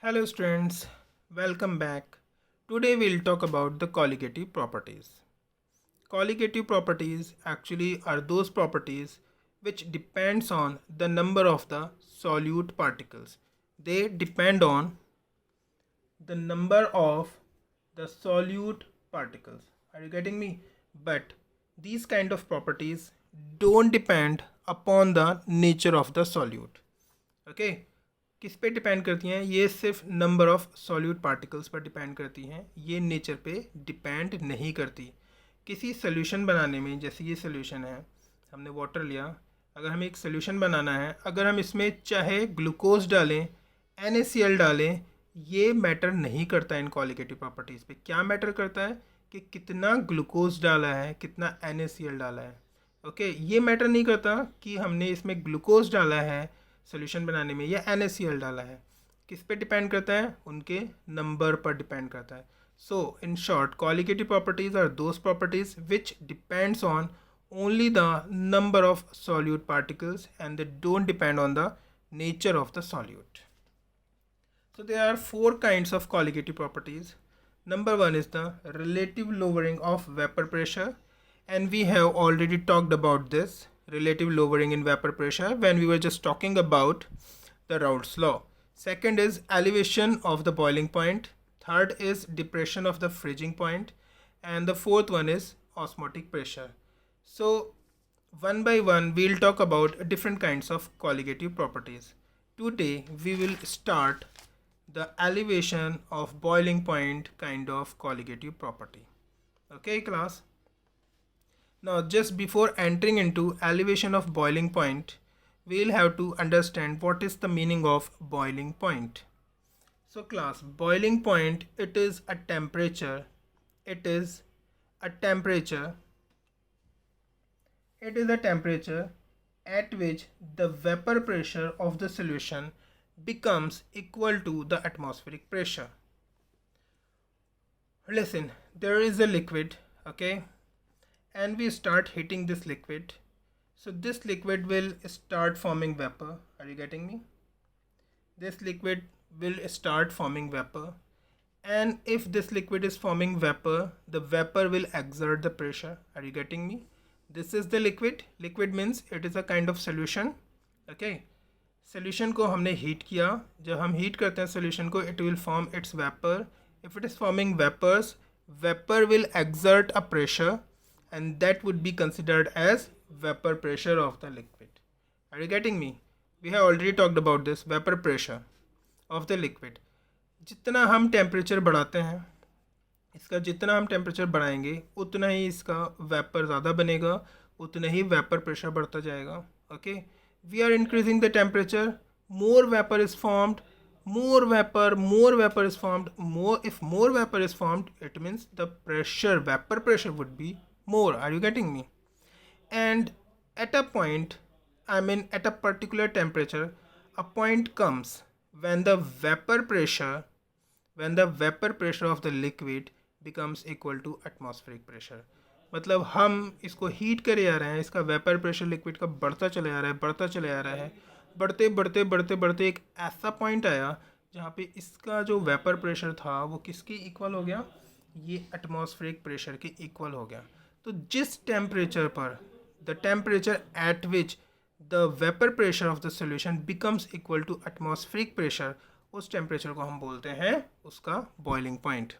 Hello students, welcome back. Today we'll talk about the colligative properties. Colligative properties actually are those properties which depends on the number of the solute particles. They depend on the number of the solute particles. Are you getting me? But these kind of properties don't depend upon the nature of the solute. Okay? किस पे depend करती हैं? ये सिर्फ number of solute particles पर depend करती हैं, ये नेचर पे डिपेंड नहीं करती. किसी सोल्यूशन बनाने में, जैसे ये सोल्यूशन है, हमने वाटर लिया, अगर हमें एक सोल्यूशन बनाना है, अगर हम इसमें चाहे ग्लूकोज डालें, NaCl डालें, ये मैटर नहीं करता इन क्वालिटेटिव प्रॉपर्टीज़ पे. क्या मैटर करता है कि कितना ग्लूकोज डाला है, कितना NaCl डाला है. ओके, ये मैटर नहीं करता कि हमने इसमें ग्लूकोज डाला है सोल्यूशन बनाने में या NaCl डाला है. किस पे डिपेंड करता है? उनके नंबर पर डिपेंड करता है. So in short, qualitative properties are those properties which depends on only the number of solute particles and they don't depend on the nature of the solute. So there are four kinds of colligative properties. Number one is the relative lowering of vapor pressure, and we have already talked about this relative lowering in vapor pressure when we were just talking about the Raoult's law. Second is elevation of the boiling point. Third is depression of the freezing point, and the fourth one is osmotic pressure. So one by one we'll talk about different kinds of colligative properties. Today we will start the elevation of boiling point kind of colligative property. Okay class? Now just before entering into elevation of boiling point, we'll have to understand what is the meaning of boiling point. So class, boiling point, it is a temperature. It is a temperature at which the vapor pressure of the solution becomes equal to the atmospheric pressure. Listen, there is a liquid, okay, and we start heating this liquid. So this liquid will start forming vapor. Are you getting me? This liquid will start forming vapor, and if this liquid is forming vapor, the vapor will exert the pressure. Are you getting me? This is the liquid. Liquid means it is a kind of solution. Okay, solution को हमने heat किया. जब हम heat करते हैं solution को, it will form its vapor. If it is forming vapors, vapor will exert a pressure, and that would be considered as vapor pressure of the liquid. Are you getting me? We have already talked about this vapor pressure of the liquid. जितना हम temperature बढ़ाते हैं, इसका जितना हम temperature बढ़ाएंगे उतना ही इसका वेपर ज़्यादा बनेगा, उतना ही वेपर प्रेशर बढ़ता जाएगा. Okay, we are increasing the temperature, more vapour is formed, more vapor is formed. If more vapor is formed, it means the vapor pressure would be more. Are you getting me? And at a point, at a particular temperature, a point comes when the vapor pressure of the liquid becomes equal to atmospheric pressure. मतलब हम इसको heat करे जा रहे हैं, इसका vapour pressure liquid का बढ़ता चला जा रहा है, बढ़ते एक ऐसा पॉइंट आया जहाँ पे इसका जो वेपर प्रेशर था वो किसके इक्वल हो गया? ये एटमॉस्फेरिक प्रेशर के इक्वल हो गया. तो जिस टेम्परेचर पर, the temperature at which the vapour pressure of the solution becomes equal to atmospheric pressure, उस टेम्परेचर को हम बोलते हैं उसका boiling point.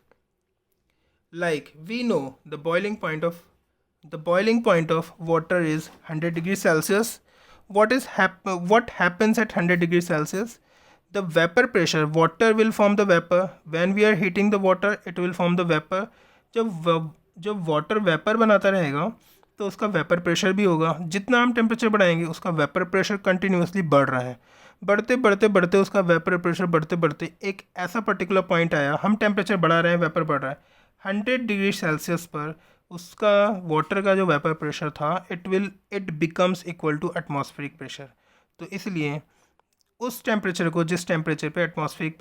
Like we know the boiling point of water is 100 degrees Celsius. What happens at 100 degrees Celsius? The vapor pressure, water will form the vapor. When we are heating the water, it will form the vapor. जब water vapour बनाता रहेगा तो उसका vapour pressure भी होगा. जितना हम temperature बढ़ाएंगे उसका वेपर प्रेशर कंटिन्यूसली बढ़ रहा है. बढ़ते उसका वेपर प्रेशर बढ़ते एक ऐसा पर्टिकुलर पॉइंट आया, हम टेम्परेचर बढ़ा रहे हैं, वेपर बढ़ रहा है. 100 डिग्री सेल्सियस पर उसका वाटर का जो वेपर प्रेशर था it becomes equal to atmospheric pressure. तो इसलिए उस टेम्परेचर को, जिस टेम्परेचर पे एटमॉस्फेरिक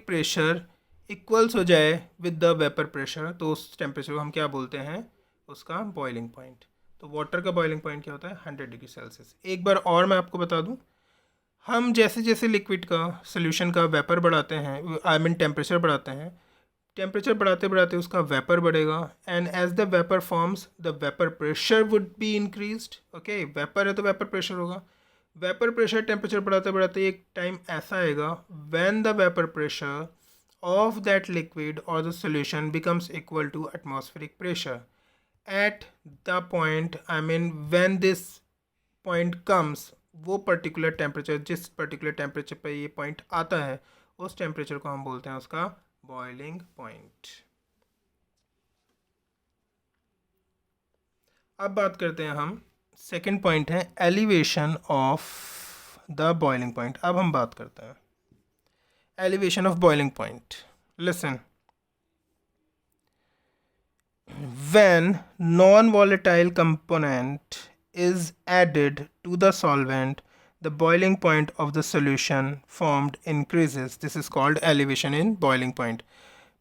प्रेशर इक्वल्स हो जाए विद द वेपर प्रेशर, तो उस टेम्परेचर को हम क्या बोलते हैं? उसका बॉइलिंग पॉइंट. तो वाटर का बॉइलिंग पॉइंट क्या होता है? 100 डिग्री सेल्सियस. एक बार और मैं आपको बता दूं, हम जैसे जैसे लिक्विड का सोल्यूशन का वेपर बढ़ाते हैं, आई मीन टेम्परेचर बढ़ाते हैं, टेम्परेचर बढ़ाते बढ़ाते उसका वेपर बढ़ेगा, and as the vapour forms the vapour pressure would be increased. Okay, vapour है तो वेपर प्रेशर होगा। वेपर प्रेशर टेम्परेचर बढ़ाते बढ़ाते एक टाइम ऐसा आएगा when the vapour pressure of that liquid or the solution becomes equal to atmospheric pressure. At the point, I mean when this point comes, वो particular temperature, जिस particular temperature पे ये point आता है, उस टेम्परेचर को हम बोलते हैं उसका बॉइलिंग पॉइंट। अब बात करते हैं हम, सेकेंड पॉइंट है elevation of the boiling point. अब हम बात करते हैं elevation of boiling point. Listen, when non-volatile component is added to the solvent, the boiling point of the solution formed increases. This is called elevation in boiling point.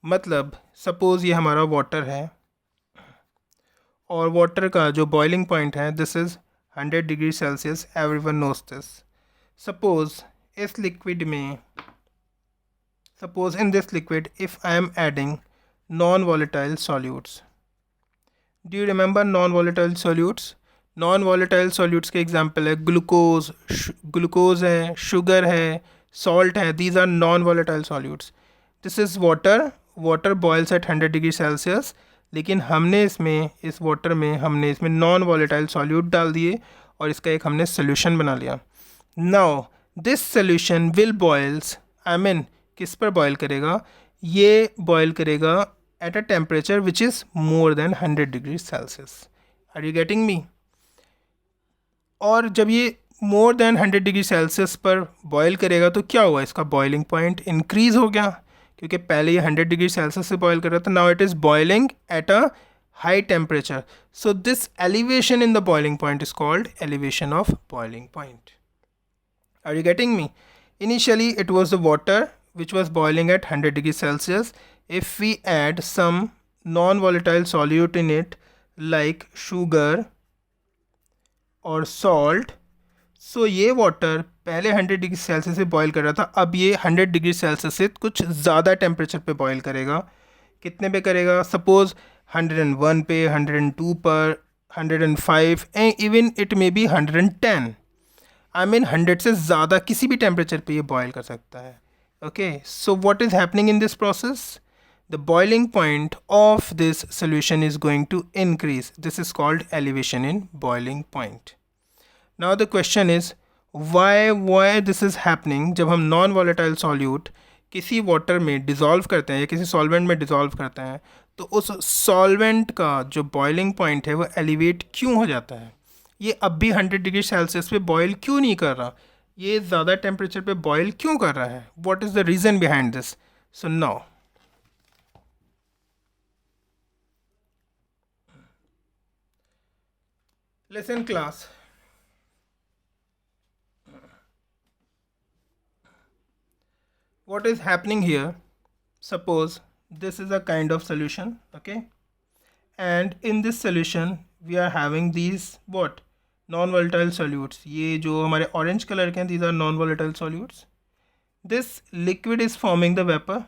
मतलब suppose ये हमारा water है और water का जो boiling point है, this is 100 degree Celsius. Everyone knows this. Suppose इस liquid में, suppose in this liquid if I am adding non-volatile solutes. Do you remember non-volatile solutes? Non-volatile solutes के example है glucose, glucose है, sugar है, salt है. These are non-volatile solutes. This is water. Water boils at 100 degree Celsius. लेकिन हमने इसमें, इस water में हमने इसमें non-volatile solute डाल दिए और इसका एक हमने solution बना लिया. Now this solution will boils, I mean किस पर बॉयल करेगा? ये बॉयल करेगा at a temperature which is more than 100 degree Celsius. Are you getting me? और जब ये मोर देन 100 डिग्री सेल्सियस पर बॉयल करेगा तो क्या हुआ? इसका बॉइलिंग पॉइंट इंक्रीज हो गया, क्योंकि पहले ये 100 डिग्री सेल्सियस से बॉयल कर रहा था, now it is boiling at a high temperature. So this elevation in the boiling point is called elevation of boiling point. Are you getting me? Initially it was the water which was boiling at 100 degrees Celsius. If we add some non-volatile solute in it like sugar और salt, so ये water पहले 100 degree Celsius से boil कर रहा था, अब ये 100 degree Celsius से कुछ ज़्यादा टेम्परेचर पे बॉयल करेगा. कितने पे करेगा? सपोज 101 पे, 102 पर, 105 and even it may be 110. I mean 100 से ज़्यादा किसी भी टेम्परेचर पे ये बॉयल कर सकता है. Okay, so what is happening in this process? The boiling point of this solution is going to increase. This is called elevation in boiling point. Now the question is why this is happening? जब हम non volatile solute किसी water में dissolve करते हैं या किसी solvent में dissolve करते हैं तो उस solvent का जो boiling point है वो elevate क्यों हो जाता है? ये अब भी 100 डिग्री सेल्सियस पे boil क्यों नहीं कर रहा? ये ज़्यादा टेम्परेचर पे boil क्यों कर रहा है? What is the reason behind this? So now listen class. What is happening here? Suppose this is a kind of solution, okay? And in this solution we are having these what? Non-volatile solutes. ये जो हमारे orange color के हैं, these are non-volatile solutes. This liquid is forming the vapor,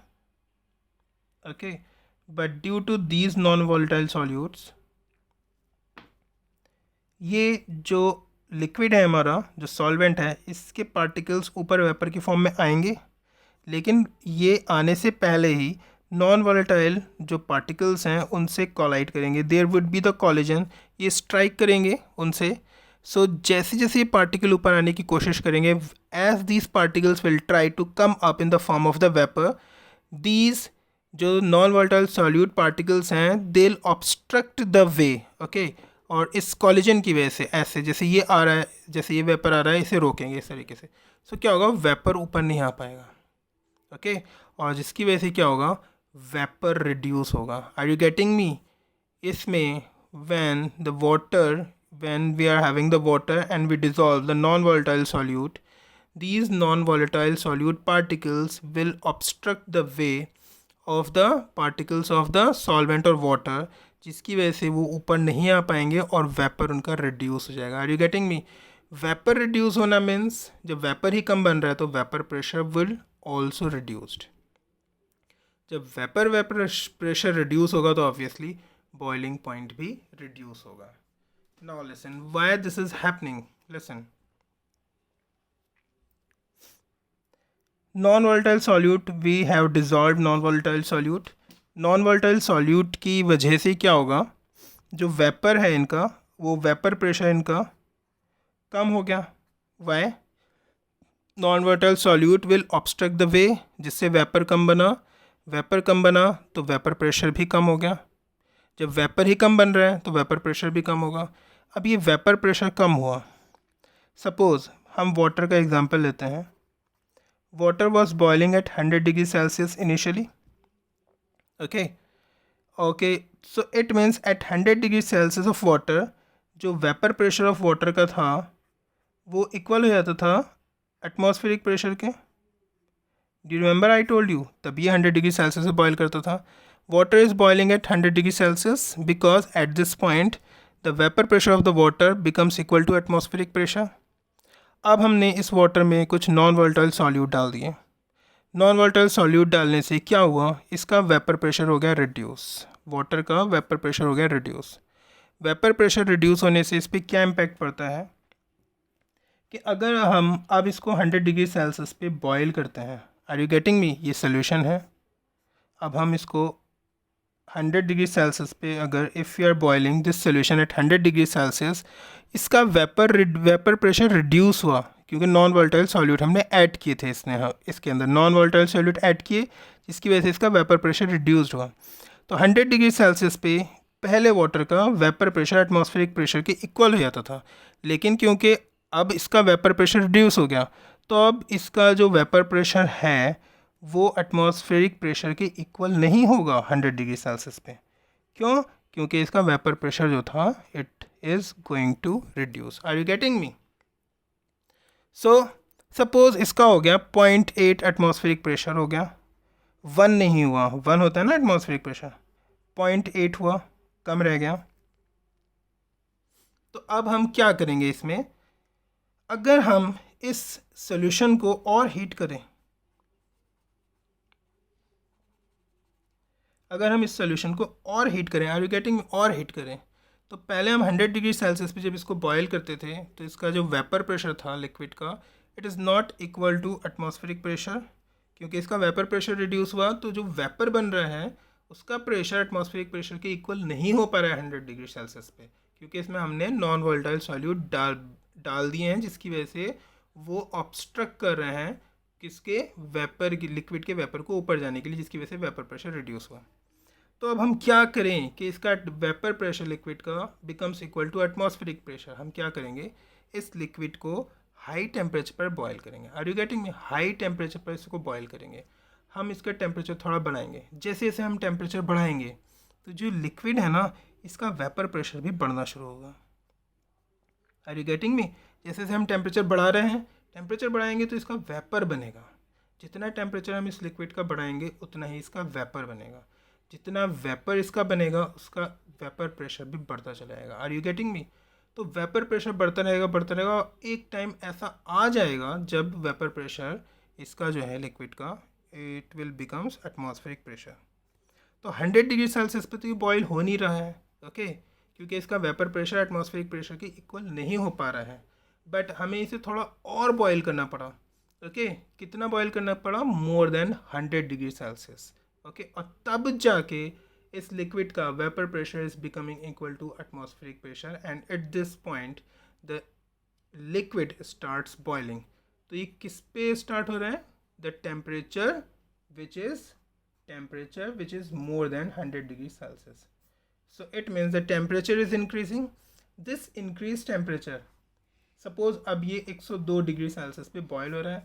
okay? But due to these non-volatile solutes, ये जो liquid है हमारा, जो सॉल्वेंट है, इसके पार्टिकल्स ऊपर वेपर की फॉर्म में आएंगे, लेकिन ये आने से पहले ही नॉन वॉलेटाइल जो पार्टिकल्स हैं उनसे कोलाइड करेंगे. There would be the collision, ये स्ट्राइक करेंगे उनसे. सो जैसे जैसे ये पार्टिकल ऊपर आने की कोशिश करेंगे, as these particles will try to come up in the form of the vapour, these जो नॉन वॉलेटाइल सॉल्यूट पार्टिकल्स हैं they will obstruct the way, okay. और इस कॉलिजन की वजह से ऐसे जैसे ये आ रहा है, जैसे ये वेपर आ रहा है, इसे रोकेंगे इस तरीके से. सो क्या होगा? वेपर ऊपर नहीं आ पाएगा, ओके. और जिसकी वजह से क्या होगा? वेपर रिड्यूस होगा. Are you getting me? इसमें when we are having the water and we dissolve the non volatile solute, these non-volatile solute particles will obstruct the way of the particles of the solvent or water, जिसकी वजह से वो ऊपर नहीं आ पाएंगे और vapour उनका रिड्यूस हो जाएगा. Are you getting me? Vapour reduce होना मीन्स जब वेपर ही कम बन रहा है तो vapour pressure will also reduced. जब वेपर प्रेशर रिड्यूस होगा तो ऑब्वियसली बॉइलिंग पॉइंट भी रिड्यूस होगा। Now listen why this is happening. Listen, non volatile solute we have dissolve non volatile solute. Non volatile solute की वजह से क्या होगा, जो वेपर है इनका, वो वेपर प्रेशर इनका कम हो गया। Why? Non volatile solute will obstruct the way, जिससे वेपर कम बना। वेपर कम बना तो वेपर प्रेशर भी कम हो गया। जब वेपर ही कम बन रहा है तो वेपर प्रेशर भी कम होगा। अब ये वेपर प्रेशर कम हुआ, सपोज हम वाटर का एग्जांपल लेते हैं। Water was boiling at 100 degree Celsius initially. Okay, so it means at 100 degree Celsius of water, जो वेपर प्रेशर ऑफ वाटर का था वो इक्वल हो जाता था एटमॉस्फेरिक प्रेशर के। Do you remember I told you, तभी 100 डिग्री सेल्सियस से बॉयल करता था। Water is boiling at 100 degree Celsius because at this point the vapour pressure of the water becomes equal to atmospheric pressure. अब हमने इस water में कुछ non volatile solute डाल दिए। नॉन वोलेटाइल सॉल्यूट डालने से क्या हुआ, इसका वेपर प्रेशर हो गया रिड्यूस। वाटर का वेपर प्रेशर हो गया रिड्यूस। वेपर प्रेशर रिड्यूस होने से इस पर क्या इम्पैक्ट पड़ता है कि अगर हम अब इसको 100 डिग्री सेल्सियस पे बॉयल करते हैं, आर यू गेटिंग मी, ये सोल्यूशन है। अब हम इसको 100 डिग्री सेल्सियस पे अगर if you are boiling this solution at 100 degree Celsius, इसका वेपर प्रेशर रिड्यूस हुआ क्योंकि नॉन वोलेटाइल सॉल्यूट हमने ऐड किए थे इसके अंदर नॉन वोलेटाइल सॉल्यूट ऐड किए, जिसकी वजह से इसका वेपर प्रेशर रिड्यूस्ड हुआ। तो 100 डिग्री सेल्सियस पे पहले वाटर का वेपर प्रेशर एटमॉस्फेरिक प्रेशर के इक्वल हो जाता था, लेकिन क्योंकि अब इसका वेपर प्रेशर रिड्यूस हो गया तो अब इसका जो वेपर प्रेशर है वो एटमॉस्फेरिक प्रेशर के इक्वल नहीं होगा 100 डिग्री सेल्सियस पे। क्यों? क्योंकि इसका वेपर प्रेशर जो था it is going to reduce. Are you getting me? So suppose इसका हो गया 0.8 एटमॉस्फेरिक प्रेशर हो गया, 1 नहीं हुआ, 1 होता है ना एटमॉस्फेरिक प्रेशर, 0.8 हुआ, कम रह गया। तो अब हम क्या करेंगे इसमें, अगर हम इस सॉल्यूशन को और हीट करें, अगर हम इस सॉल्यूशन को और हीट करें, आर यू गेटिंग, और हीट करें, तो पहले हम 100 डिग्री सेल्सियस पे जब इसको बॉयल करते थे तो इसका जो वेपर प्रेशर था लिक्विड का, it is not equal to atmospheric pressure. क्योंकि इसका वेपर प्रेशर रिड्यूस हुआ तो जो वेपर बन रहा है उसका प्रेशर एटमॉस्फेरिक प्रेशर के इक्वल नहीं हो पा रहा है 100 डिग्री सेल्सियस पे, क्योंकि इसमें हमने नॉन वोलेटाइल सॉल्यूट डाल दिए हैं, जिसकी वजह से वो ऑब्स्ट्रक्ट कर रहे हैं किसके, वेपर की, लिक्विड के वेपर को ऊपर जाने के लिए, जिसकी वजह से वेपर प्रेशर रिड्यूस हुआ। तो अब हम क्या करें कि इसका वेपर प्रेशर लिक्विड का becomes equal to atmospheric pressure. हम क्या करेंगे, इस लिक्विड को हाई टेम्परेचर पर बॉयल करेंगे। Are you getting me? High temperature पर इसको बॉयल करेंगे। हम इसका टेम्परेचर थोड़ा बढ़ाएंगे। जैसे जैसे हम टेम्परेचर बढ़ाएंगे तो जो लिक्विड है ना, इसका वेपर प्रेशर भी बढ़ना शुरू होगा। Are you getting me? जैसे जैसे हम टेम्परेचर बढ़ा रहे हैं, टेम्परेचर बढ़ाएंगे तो इसका वेपर बनेगा। जितना टेम्परेचर हम इस लिक्विड का बढ़ाएंगे उतना ही इसका वेपर बनेगा। जितना वेपर इसका बनेगा उसका वेपर प्रेशर भी बढ़ता चला जाएगा। Are you getting me? तो वेपर प्रेशर बढ़ता रहेगा, एक टाइम ऐसा आ जाएगा जब वेपर प्रेशर इसका जो है लिक्विड का, it will becomes atmospheric pressure. तो 100 डिग्री सेल्सियस पे तो ये बॉयल हो नहीं रहा है, ओके, क्योंकि इसका वेपर प्रेशर एटमॉस्फेरिक प्रेशर के इक्वल नहीं हो पा रहा है। बट हमें इसे थोड़ा और बॉयल करना पड़ा, ओके, कितना बॉयल करना पड़ा, more than 100 degree Celsius, okay, और तब जाके इस लिक्विड का vapour pressure is becoming equal to atmospheric pressure and at this point the liquid starts boiling. तो ये किस पे स्टार्ट हो रहा है, the temperature which is more than 100 degrees Celsius. So it means the temperature is increasing. This increased temperature, suppose अब ये 102 degree Celsius पे बॉयल हो रहा है,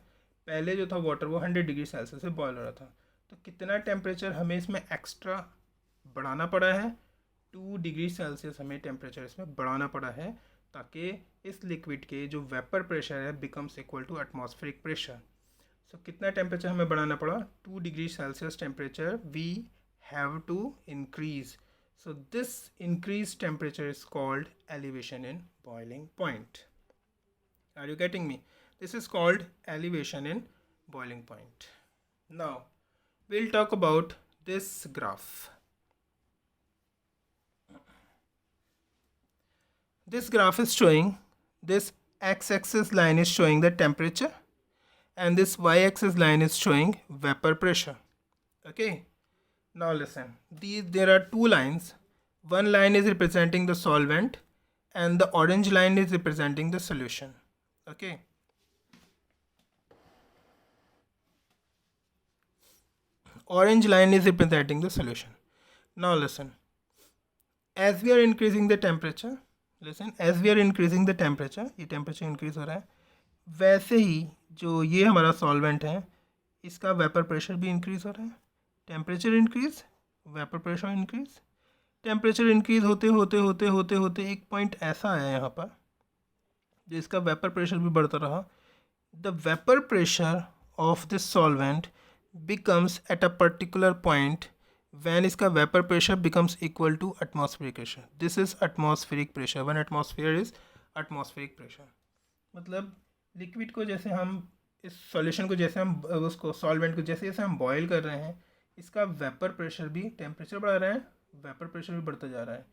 पहले जो था वाटर वो 100 डिग्री सेल्सियस पे बॉयल हो रहा था, तो कितना टेम्परेचर हमें इसमें एक्स्ट्रा बढ़ाना पड़ा है, 2 डिग्री सेल्सियस हमें टेम्परेचर इसमें बढ़ाना पड़ा है, ताकि इस लिक्विड के जो वेपर प्रेशर है becomes equal to atmospheric pressure. So कितना टेम्परेचर हमें बढ़ाना पड़ा, 2 degree Celsius temperature we have to increase. So this increase temperature is called elevation in boiling point. Are you getting me? This is called elevation in boiling point. Now we'll talk about this graph. This graph is showing, this x-axis line is showing the temperature and this y-axis line is showing vapor pressure. Okay, now listen, there are two lines. One line is representing the solvent and the orange line is representing the solution. Okay, orange line is representing the solution. Now listen, as we are increasing the temperature, as we are increasing the temperature, ये temperature increase हो रहा है, वैसे ही जो ये हमारा solvent है इसका vapor pressure भी increase हो रहा है. Temperature increase, vapor pressure increase. Temperature increase होते होते एक point ऐसा आया यहाँ पर जिसका vapor pressure भी बढ़ता रहा. The vapor pressure of this solvent becomes at a particular point when इसका vapor pressure becomes equal to atmospheric pressure. This is atmospheric pressure. 1 atmosphere is atmospheric pressure. मतलब लिक्विड को जैसे हम इस सॉल्यूशन को जैसे हम उसको सॉल्वेंट को जैसे जैसे हम बॉयल कर रहे हैं इसका वेपर प्रेशर भी टेम्परेचर बढ़ा रहा है, वेपर प्रेशर भी बढ़ता जा रहा है.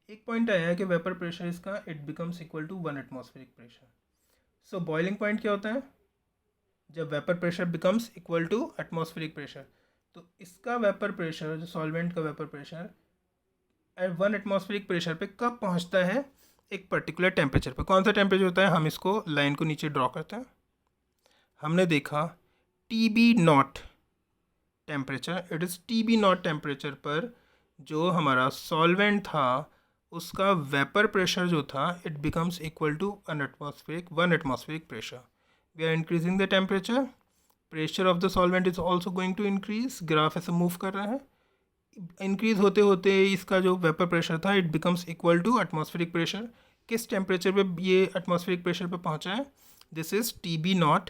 एक पॉइंट आया है कि वेपर प्रेशर इसका it becomes equal to 1 atmospheric pressure. So boiling point क्या होता है? जब vapour pressure becomes equal to atmospheric pressure. तो इसका वेपर प्रेशर, जो सॉल्वेंट का vapour pressure at 1 atmospheric pressure पे कब पहुंचता है? एक पर्टिकुलर टेम्परेचर पे. कौन सा टेम्परेचर होता है? हम इसको लाइन को नीचे ड्रॉ करते हैं. हमने देखा TB0 temperature, it is TB0 temperature पर जो हमारा सॉल्वेंट था उसका वेपर प्रेशर जो था it becomes equal to 1 atmospheric pressure. We are increasing the temperature, pressure of the solvent is also going to increase. Graph ऐसे मूव कर रहा है. इंक्रीज होते होते इसका जो वेपर प्रेशर था it becomes equal to atmospheric pressure. किस टेम्परेचर पे ये एटमॉस्फेरिक प्रेशर पे पहुंचा है? This is TB0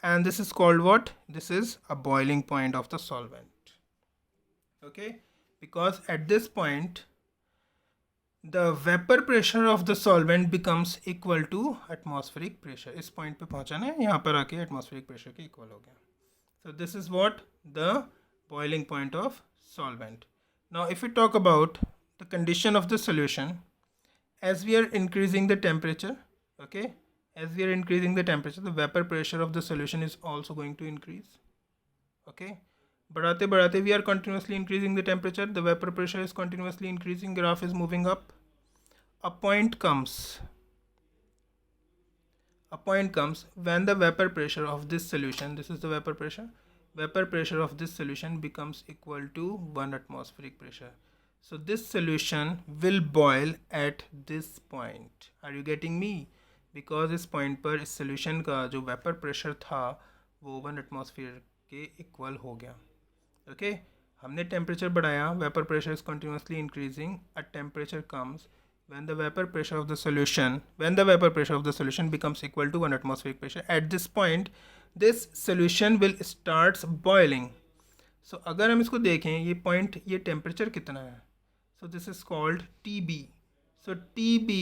and this is called what? This is a boiling point of the solvent. Okay, because at this point the vapor pressure of the solvent becomes equal to atmospheric pressure. इस point पे पहुंचा ना, यहाँ पर आके atmospheric pressure के equal हो गया. So this is what the boiling point of solvent. Now if we talk about the condition of the solution, as we are increasing the temperature, okay, as we are increasing the temperature, the vapor pressure of the solution is also going to increase. Okay, बढ़ाते बढ़ाते we are continuously increasing the temperature, the vapor pressure is continuously increasing, graph is moving up. A point comes when the vapor pressure of this solution, this is the vapor pressure of this solution becomes equal to 1 atmospheric pressure. So this solution will boil at this point. Are you getting me? Because इस point पर इस solution का जो vapour pressure था वो 1 atmosphere के equal हो गया. ओके, हमने टेम्परेचर बढ़ाया, vapour pressure is continuously increasing. A temperature comes when the vapor pressure of the solution becomes equal to 1 atmospheric pressure. At this point this solution will starts boiling. So अगर हम इसको देखें, ये point, ये temperature कितना है? So this is called TB. So TB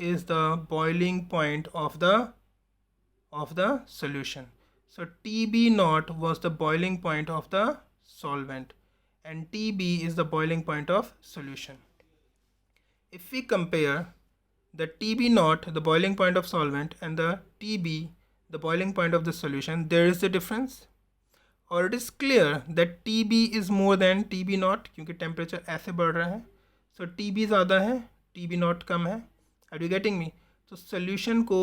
is the boiling point of the solution. So TB0 was the boiling point of the solvent and TB is the boiling point of solution. If we compare the TB0, the boiling point of solvent, and the TB, the boiling point of the solution, there is a difference. Or it is clear that TB is more than TB0 क्योंकि temperature ऐसे बढ़ रहा है. So TB ज़्यादा है, TB0 कम है. Are you getting me? तो solution को,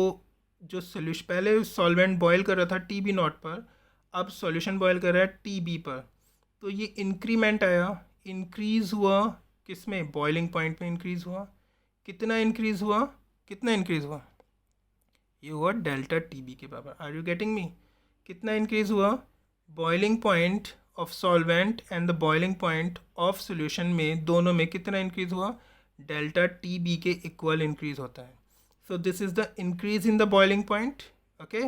जो सोल्यूशन पहले सॉल्वेंट बॉयल कर रहा था TB0 पर, अब सॉल्यूशन बॉयल कर रहा है TB पर. तो ये इंक्रीमेंट आया, इंक्रीज़ हुआ किस में? बॉइलिंग पॉइंट में इंक्रीज़ हुआ. कितना इंक्रीज़ हुआ? ये हुआ डेल्टा TB के बराबर. Are you getting me? कितना इंक्रीज़ हुआ? Boiling point of solvent and the boiling point of solution में, दोनों में कितना इंक्रीज़ हुआ? डेल्टा TB के इक्वल इंक्रीज होता है. So this is the increase in the boiling point. Okay,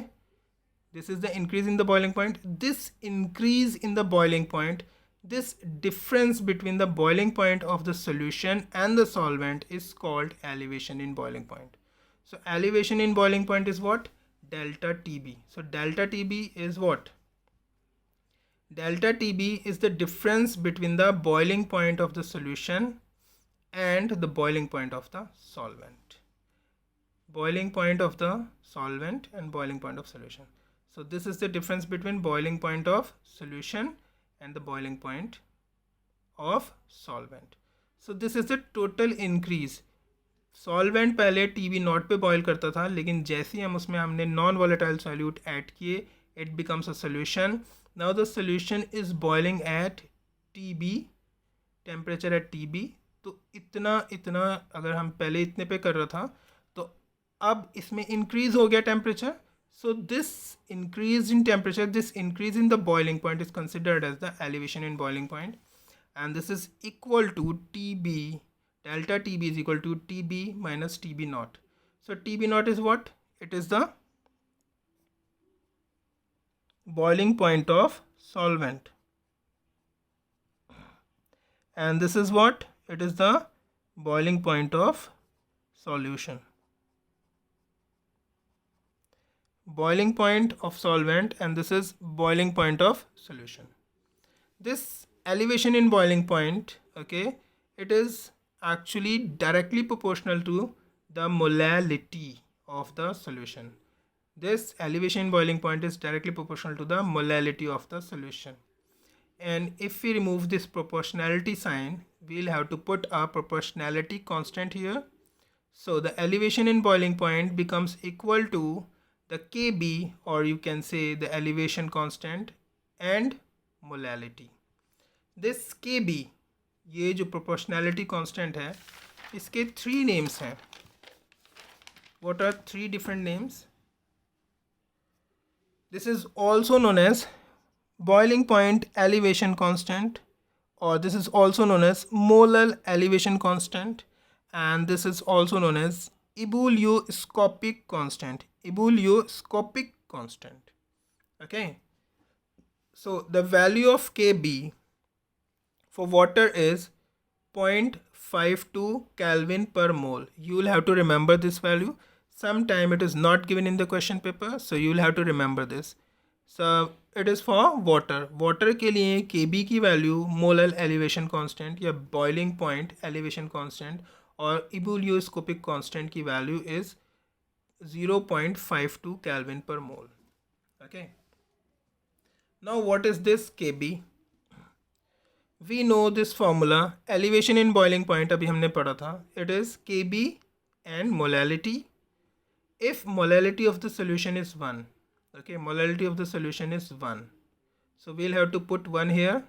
this is the increase in the boiling point. This increase in the boiling point, this difference between the boiling point of the solution and the solvent is called elevation in boiling point. So elevation in boiling point is what? delta TB. So delta TB is what? Delta TB is the difference between the boiling point of the solution and the boiling point of the solvent. Boiling point of the solvent and boiling point of solution. So this is the difference between boiling point of solution and the boiling point of solvent. So this is the total increase. Solvent पहले TB nought पे boil करता था, लेकिन जैसे ही हम उसमें हमने नॉन वॉलेटाइल सॉल्यूट ऐड किए, it becomes a solution. Now the solution is boiling at TB, temperature at TB. तो इतना अगर हम पहले इतने पे कर रहा था, तो अब इसमें इंक्रीज हो गया temperature. So this increase in temperature, this increase in the boiling point is considered as the elevation in boiling point, and this is equal to TB. Delta TB is equal to TB minus TB naught. So TB naught is what? It is the boiling point of solvent, and this is what? It is the boiling point of solution. Boiling point of solvent, and this is boiling point of solution. This elevation in boiling point, okay, it is actually directly proportional to the molality of the solution. This elevation in boiling point is directly proportional to the molality of the solution. And if we remove this proportionality sign, we'll have to put a proportionality constant here. So the elevation in boiling point becomes equal to the Kb, or you can say the elevation constant and molality. This Kb, ये जो proportionality constant है, इसके 3 names हैं. What are 3 different names? This is also known as boiling point elevation constant, or this is also known as molar elevation constant, and this is also known as ebullioscopic constant. Ebullioscopic constant. Okay. So the value of Kb for water is 0.52 Kelvin per mole. You will have to remember this value. Sometime it is not given in the question paper, so you will have to remember this. So it is for water. Water के लिए Kb की value molar elevation constant या boiling point elevation constant और ebullioscopic constant की value is 0.52 Kelvin per mole. Okay. Now what is this Kb? We know this formula, elevation in boiling point अभी हमने पढ़ा था. It is Kb and molality. If molality of the solution is 1, okay, molality of the solution is 1, so we'll have to put 1 here.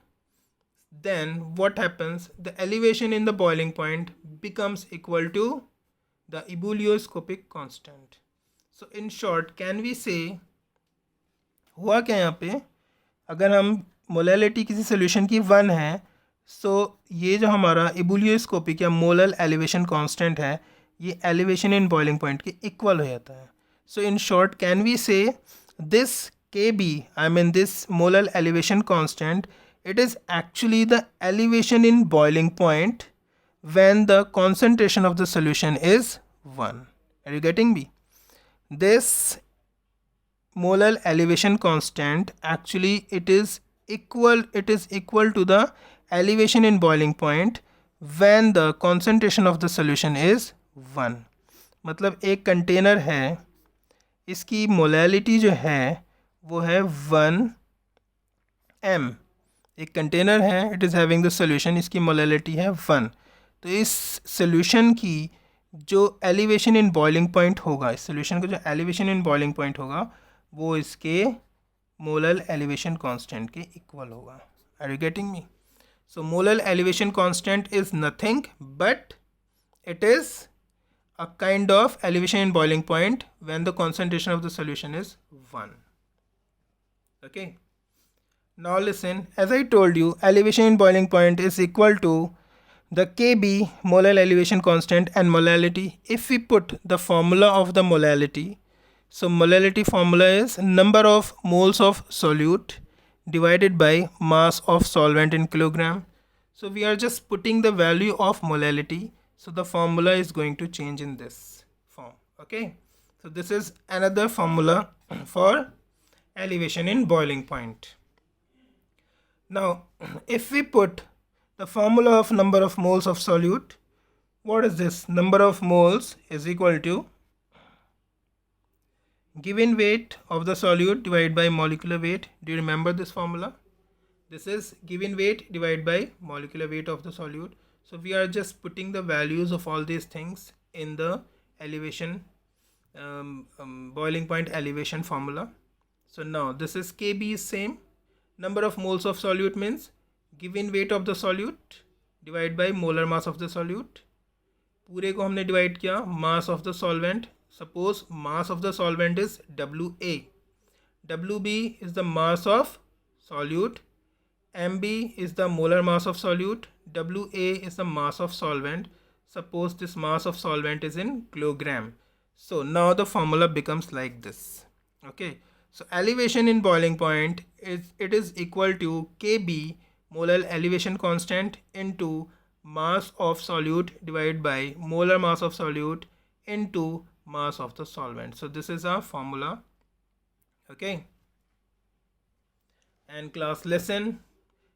Then what happens? The elevation in the boiling point becomes equal to the ebullioscopic constant. So in short, can we say, हुआ क्या यहाँ पे, अगर हम molality किसी solution की 1 है, सो ये जो हमारा ebullioscopic या मोलर एलिवेशन कांस्टेंट है, ये एलिवेशन इन बॉइलिंग पॉइंट के इक्वल हो जाता है. So in short, can we से this Kb, I mean this molar elevation constant, it is actually the elevation in boiling point when the concentration of the solution is 1. Are you getting me? This molar elevation constant, actually it is equal to the elevation in boiling point when the concentration of the solution is 1. मतलब एक container है, इसकी molality जो है वो है 1 m. एक container है, it is having the solution, इसकी मोलैलिटी है 1. तो इस सोल्यूशन की जो एलिवेशन इन बॉइलिंग पॉइंट होगा, इस सोल्यूशन का जो एलिवेशन इन बॉइलिंग पॉइंट होगा, वो इसके मोलर एलिवेशन कांस्टेंट के इक्वल होगा. Are you getting me? So molar elevation constant is nothing but it is a kind of elevation in boiling point when the concentration of the solution is 1. Okay. Now listen, as I told you, elevation in boiling point is equal to the Kb, molar elevation constant, and molality. If we put the formula of the molality, so molality formula is number of moles of solute divided by mass of solvent in kilogram. So we are just putting the value of molality. So the formula is going to change in this form. Okay. So this is another formula for elevation in boiling point. Now if we put the formula of number of moles of solute, what is this? Number of moles is equal to given weight of the solute divided by molecular weight. Do you remember this formula? This is given weight divided by molecular weight of the solute. So we are just putting the values of all these things in the elevation boiling point elevation formula. So now this is Kb is same. Number of moles of solute means given weight of the solute divided by molar mass of the solute. पूरे को हमने divide किया mass of the solvent. Suppose mass of the solvent is Wa. Wb is the mass of solute. Mb is the molar mass of solute. Wa is the mass of solvent. Suppose this mass of solvent is in kilogram. So now the formula becomes like this. Okay. So elevation in boiling point is equal to Kb molar elevation constant into mass of solute divided by molar mass of solute into mass of the solvent. So this is our formula. Okay. And class lesson,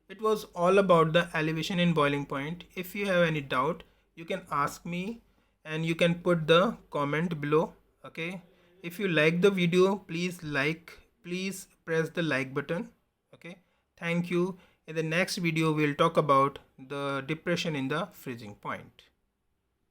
it was all about the elevation in boiling point. If you have any doubt, you can ask me and you can put the comment below. Okay. If you like the video, please press the like button. Okay. Thank you. In the next video, we'll talk about the depression in the freezing point.